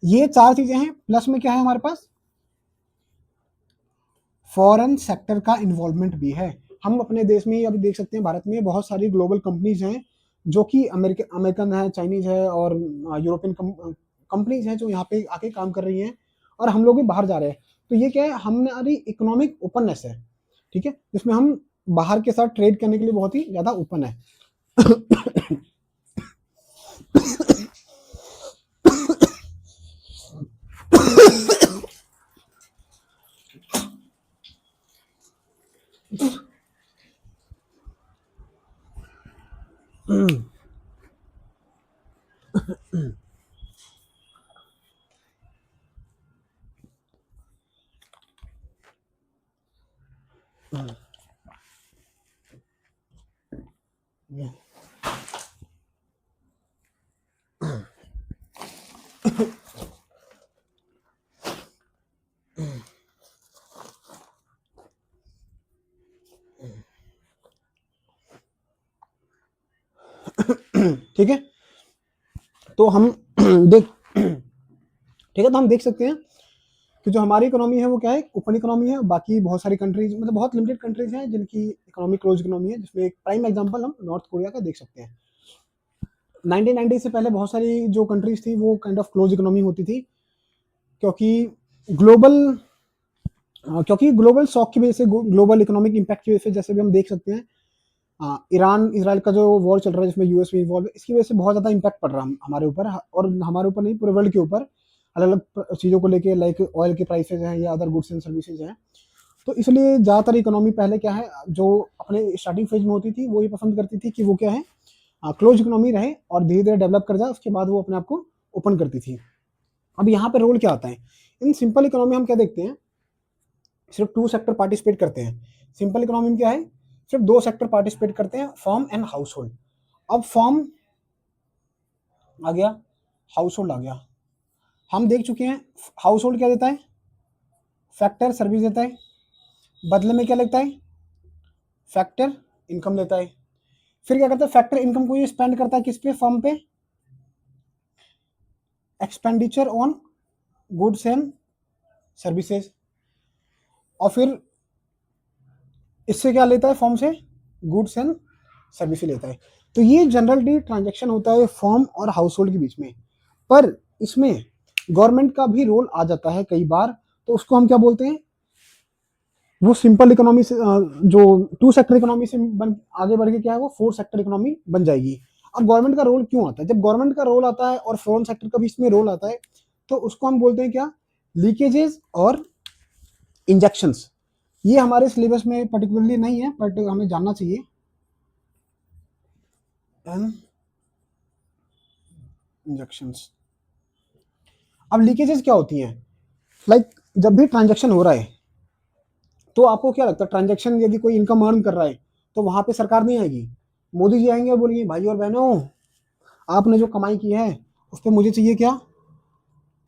ये चार चीजें हैं, प्लस में क्या है हमारे पास, फॉरेन सेक्टर का इन्वॉल्वमेंट भी है। हम अपने देश में अभी देख सकते हैं, भारत में बहुत सारी ग्लोबल कंपनीज हैं जो कि अमेरिकन है, चाइनीज है, और यूरोपियन कंपनीज हैं जो यहाँ पे आके काम कर रही हैं, और हम लोग भी बाहर जा रहे हैं। तो ये क्या है, हमारी इकोनॉमिक ओपननेस है। ठीक है, जिसमें हम बाहर के साथ ट्रेड करने के लिए बहुत ही ज्यादा ओपन है। ठीक है, तो हम देख ठीक है, तो हम देख सकते हैं कि जो हमारी इकोनॉमी है वो क्या है, ओपन इकोनॉमी है। बाकी बहुत सारी कंट्रीज, मतलब बहुत लिमिटेड कंट्रीज हैं जिनकी इकोनॉमी क्लोज इकोनॉमी है, जिसमें एक प्राइम एग्जांपल हम नॉर्थ कोरिया का देख सकते हैं। 1990 से पहले बहुत सारी जो कंट्रीज थी वो काइंड ऑफ क्लोज इकोनॉमी होती थी, क्योंकि ग्लोबल क्योंकि ग्लोबल शॉक की वजह से, ग्लोबल इकोनॉमिक इम्पैक्ट की वजह से, जैसे भी हम देख सकते हैं ईरान इसराइल का जो वॉर चल रहा है जिसमें यूएस भी इन्वॉल्व है, इसकी वजह से बहुत ज़्यादा इम्पैक्ट पड़ रहा है हमारे ऊपर, और हमारे ऊपर नहीं, पूरे वर्ल्ड के ऊपर, अलग अलग चीज़ों को लेके, लाइक ऑयल के प्राइसेज हैं या अदर गुड्स एंड सर्विसेज हैं। तो इसलिए ज़्यादातर इकोनॉमी पहले क्या है, जो अपने स्टार्टिंग फेज में होती थी वो ये पसंद करती थी कि वो क्या है, क्लोज इकोनॉमी रहे और धीरे धीरे डेवलप कर जाए, उसके बाद वो अपने आप को ओपन करती थी। अब यहाँ पे रोल क्या आता है, इन सिंपल इकोनॉमी हम क्या देखते हैं, सिर्फ 2 सेक्टर पार्टिसिपेट करते हैं। सिंपल इकोनॉमी में क्या है, सिर्फ 2 सेक्टर पार्टिसिपेट करते हैं, फर्म एंड हाउस होल्ड। अब फर्म आ गया, हाउस होल्ड आ गया। हम देख चुके हैं हाउस होल्ड क्या देता है, फैक्टर सर्विस देता है, बदले में क्या लेता है, फैक्टर इनकम लेता है। फिर क्या करता है, फैक्टर इनकम को ये स्पेंड करता है किस पे, फर्म पे, expenditure on goods and services. और फिर इससे क्या लेता है, फर्म से गुड्स एंड सर्विस लेता है। तो ये जनरली ट्रांजैक्शन होता है फर्म और हाउस होल्ड के बीच में। पर इसमें गवर्नमेंट का भी रोल आ जाता है कई बार, तो उसको हम क्या बोलते हैं, वो सिंपल इकोनॉमी से जो 2 सेक्टर इकोनॉमी से आगे बढ़ के क्या है, वो 4 सेक्टर इकोनॉमी बन जाएगी। अब गवर्नमेंट का रोल क्यों आता है, जब गवर्नमेंट का रोल आता है और फॉरेन सेक्टर का भी इसमें रोल आता है, तो उसको हम बोलते हैं क्या, लीकेजेस और इंजेक्शंस। ये हमारे सिलेबस में पर्टिकुलरली नहीं है, बट हमें जानना चाहिए। इंजेक्शंस, अब लीकेजेस क्या होती हैं, लाइक जब भी ट्रांजैक्शन हो रहा है, तो आपको क्या लगता है, ट्रांजैक्शन यदि कोई इनकम अर्न कर रहा है तो वहां पे सरकार नहीं आएगी, मोदी जी आएंगे और बोलेंगे भाई और बहनों, आपने जो कमाई की है उस पर मुझे चाहिए क्या,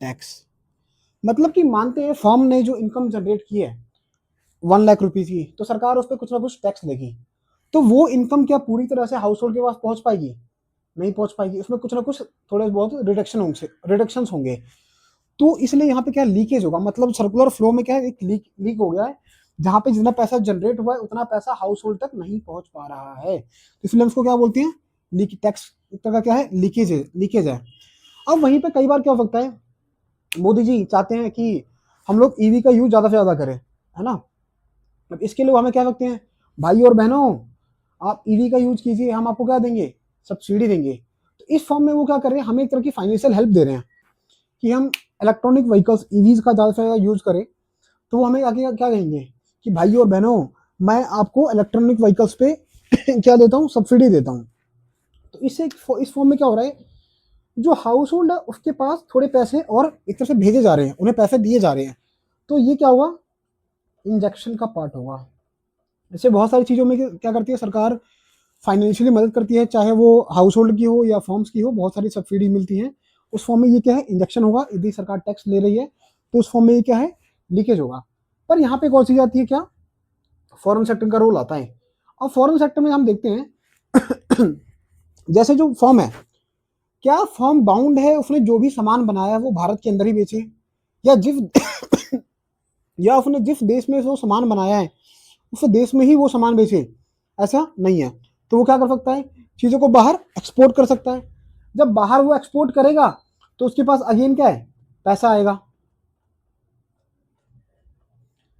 टैक्स। मतलब कि मानते हैं फर्म ने जो इनकम जनरेट की है 1 लाख रुपीज की, तो सरकार उस पर कुछ ना कुछ टैक्स देगी। तो वो इनकम क्या पूरी तरह से हाउस होल्ड के पास पहुंच पाएगी, नहीं पहुंच पाएगी, उसमें कुछ ना कुछ थोड़े बहुत रिडक्शन होंगे। तो इसलिए यहाँ पे क्या लीकेज होगा, मतलब सर्कुलर फ्लो में क्या है, एक लीक हो गया है, जहां पे जितना पैसा जनरेट हुआ है उतना पैसा हाउस होल्ड तक नहीं पहुंच पा रहा है, तो इसलिए उसको क्या बोलते हैं, लीक टैक्स का क्या है, लीकेज है। अब वहीं पे कई बार क्या हो सकता है, मोदी जी चाहते हैं कि हम लोग ईवी का यूज ज्यादा से ज्यादा करें, है ना। अब इसके लिए हमें क्या सकते हैं, भाई और बहनों आप ईवी का यूज कीजिए, हम आपको क्या देंगे, सब्सिडी देंगे। तो इस फॉर्म में वो क्या कर रहे हैं, हमें एक तरह की फाइनेंशियल हेल्प दे रहे हैं कि हम इलेक्ट्रॉनिक व्हीकल्स ईवीज का ज़्यादा से ज़्यादा यूज करें। तो वो हमें आगे क्या कहेंगे कि भाई और बहनों मैं आपको इलेक्ट्रॉनिक व्हीकल्स पे क्या देता हूँ, सब्सिडी देता हूँ। तो इससे इस फॉर्म में क्या हो रहा है, जो हाउस होल्ड है उसके पास थोड़े पैसे और एक तरफ से भेजे जा रहे हैं, उन्हें पैसे दिए जा रहे हैं। तो ये क्या होगा, इंजेक्शन का पार्ट होगा। ऐसे बहुत सारी चीज़ों में क्या करती है सरकार, फाइनेंशियली मदद करती है, चाहे वो हाउस होल्ड की हो या फॉर्म्स की हो, बहुत सारी सब्सिडी मिलती है। उस फॉर्म में ये क्या है, इंजेक्शन होगा, यदि सरकार टैक्स ले रही है तो उस फॉर्म में ये क्या है, लीकेज होगा। पर यहाँ पे एक और चीज़ आती है, क्या, फॉरेन सेक्टर का रोल आता है। और फॉरेन सेक्टर में हम देखते हैं जैसे जो फॉर्म है, क्या फॉर्म बाउंड है उसने जो भी सामान बनाया है वो भारत के अंदर ही बेचे, या जिस या उसने जिस देश में वो सामान बनाया है उस देश में ही वो सामान बेचे, ऐसा नहीं है। तो वो क्या कर सकता है, चीज़ों को बाहर एक्सपोर्ट कर सकता है। जब बाहर वो एक्सपोर्ट करेगा तो उसके पास अगेन क्या है, पैसा आएगा,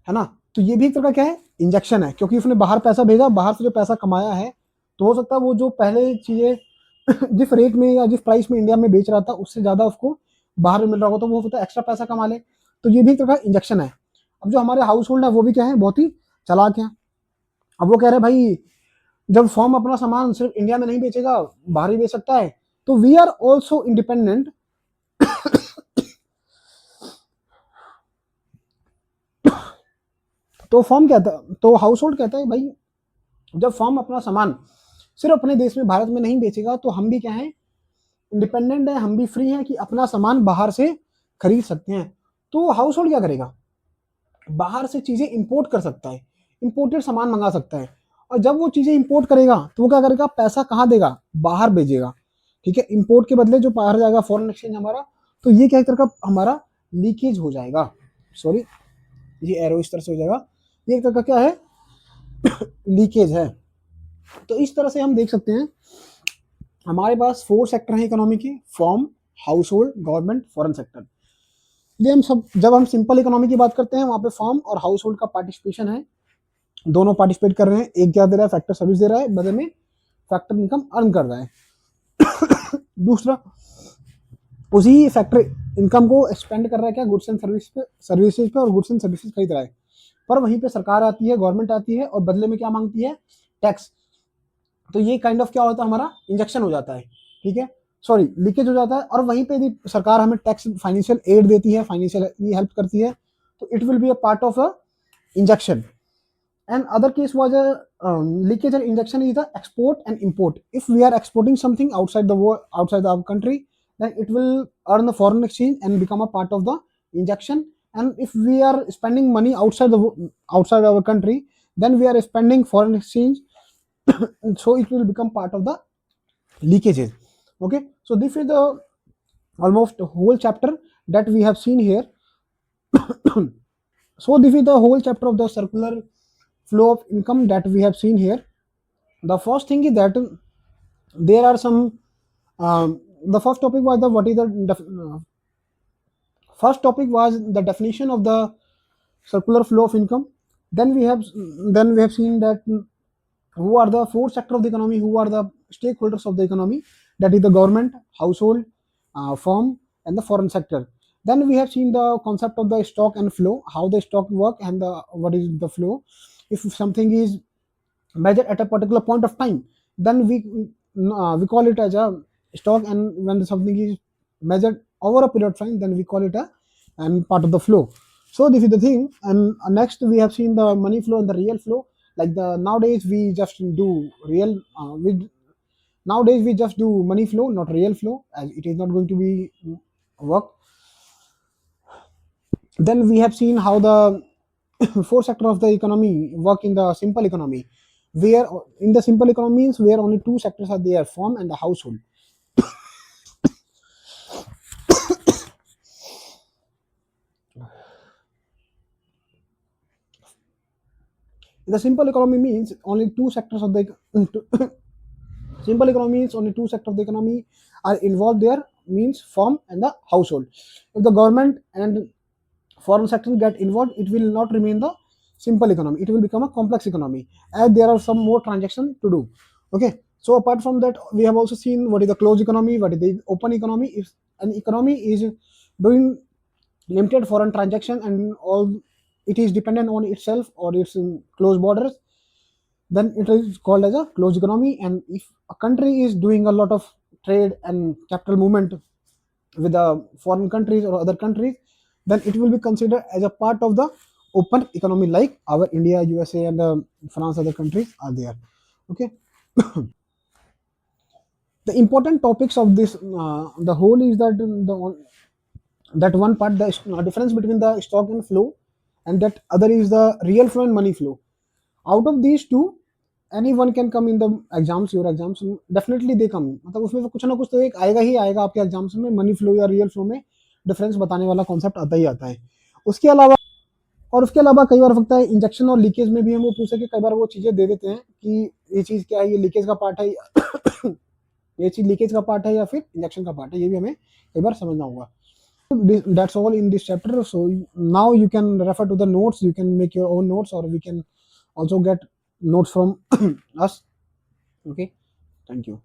है ना। तो ये भी एक तरह का क्या है, इंजेक्शन है, क्योंकि उसने बाहर पैसा भेजा, बाहर से जो पैसा कमाया है, तो हो सकता है वो जो पहले चीज़ें जिस रेट में या जिस प्राइस में इंडिया में बेच रहा था उससे ज़्यादा उसको बाहर में मिल रहा होगा, तो वो होता है एक्स्ट्रा पैसा कमा ले। तो ये भी एक तरह का इंजेक्शन है। अब जो हमारे हाउस होल्ड है वो भी क्या है, बहुत ही चालाक है। अब वो कह रहे हैं भाई जब फॉर्म अपना सामान सिर्फ इंडिया में नहीं बेचेगा, बाहर ही बेच सकता है, तो वी आर ऑल्सो इंडिपेंडेंट। तो फॉर्म कहता, तो हाउस होल्ड कहता है भाई जब फॉर्म अपना सामान सिर्फ अपने देश में भारत में नहीं बेचेगा, तो हम भी क्या है, इंडिपेंडेंट है, हम भी फ्री हैं कि अपना सामान बाहर से खरीद सकते हैं। तो हाउस होल्ड क्या करेगा, बाहर से चीजें इंपोर्ट कर सकता है, इंपोर्टेड सामान मंगा सकता है। और जब वो चीजें इंपोर्ट करेगा तो वो क्या करेगा, पैसा कहाँ देगा, बाहर भेजेगा। ठीक है, इंपोर्ट के बदले जो बाहर जाएगा फॉरेन एक्सचेंज हमारा, तो ये क्या एक तरह का हमारा लीकेज हो जाएगा। सॉरी, ये एरो इस तरह से हो जाएगा, ये एक तरह का क्या है, लीकेज है। तो इस तरह से हम देख सकते हैं हमारे पास 4 सेक्टर हैं इकोनॉमी की, form, house hold, government, foreign sector. ये हम सब जब हम सिंपल इकोनॉमी की बात करते हैं वहां पे फॉर्म और हाउस होल्ड का पार्टिसिपेशन है, दोनों पार्टिसिपेट कर रहे हैं, एक क्या दे रहा है, फैक्टर सर्विस दे रहा है, बदले में फैक्टर इनकम अर्न कर रहा है। दूसरा, उसी फैक्टर इनकम को एक्सपेंड कर रहा है क्या, गुड्स एंड सर्विसेज पे और गुड्स एंड सर्विसेज खरीद रहा है। पर वहीं पे सरकार आती है, गवर्नमेंट आती है और बदले में क्या मांगती है, टैक्स। तो ये काइंड ऑफ क्या होता है, हमारा इंजेक्शन हो जाता है, ठीक है, सॉरी लीकेज हो जाता है। और वहीं पे यदि सरकार हमें टैक्स फाइनेंशियल एड देती है, फाइनेंशियल हेल्प करती है, तो it will be a part of a injection. And other case was a leakage and injection is the export and import. If we are exporting something outside the world, outside our country, then it will earn the foreign exchange and become a part of the injection. And if we are spending money outside our country, then we are spending foreign exchange, so it will become part of the leakages. Okay, so this is the almost whole chapter that we have seen here. So this is the whole chapter of the circular flow of income that we have seen here. The first thing is that there are some the first topic was the what is the first topic was the definition of the circular flow of income. Then we have seen that who are the four sector of the economy, who are the stakeholders of the economy, that is the government, household, firm, and the foreign sector. Then we have seen the concept of the stock and flow, how the stock work and the what is the flow. If something is measured at a particular point of time, then we call it as a stock, and when something is measured over a period of time, then we call it a and part of the flow. So this is the thing. And next we have seen the money flow and the real flow. Like the nowadays we just do real we nowadays we just do money flow, not real flow, as it is not going to be work. Then we have seen how the four sector of the economy work in the simple economy, where in the simple economies where only two sectors are there, farm and the household. The simple economy means only two sectors of the simple economy means only two sectors of the economy are involved there, means farm and the household. If the government and foreign sector get involved, it will not remain the simple economy, it will become a complex economy, as there are some more transactions to do. Okay, so apart from that, we have also seen what is the closed economy, what is the open economy. If an economy is doing limited foreign transaction and all, it is dependent on itself or its closed borders, then it is called as a closed economy. And if a country is doing a lot of trade and capital movement with the foreign countries or other countries, then it will be considered as a part of the open economy, like our India, USA, and France, other countries are there. Okay, the important topics of this the whole is that that one part, the difference between the stock and flow, and that other is the real flow and money flow. Out of these two, anyone can come in the exams, your exams, definitely they come, मतलब उसमें से कुछ ना कुछ तो एक आएगा ही आएगा आपके एग्जाम्स में, मनी फ्लो या रियल फ्लो में डिफरेंस बताने वाला कॉन्सेप्ट आता ही आता है। उसके अलावा उसके अलावा कई बार हो सकता है इंजेक्शन और लीकेज में भी हम वो पूछे कि कई बार वो चीज़ें दे देते हैं कि ये चीज़ क्या है, ये लीकेज का पार्ट है ये चीज़ लीकेज का पार्ट है या फिर इंजेक्शन का पार्ट है, ये भी हमें कई बार समझना होगा। That's all in this chapter. So now you can refer to the notes, you can make your own notes, or we can also get notes from us. Okay, thank you.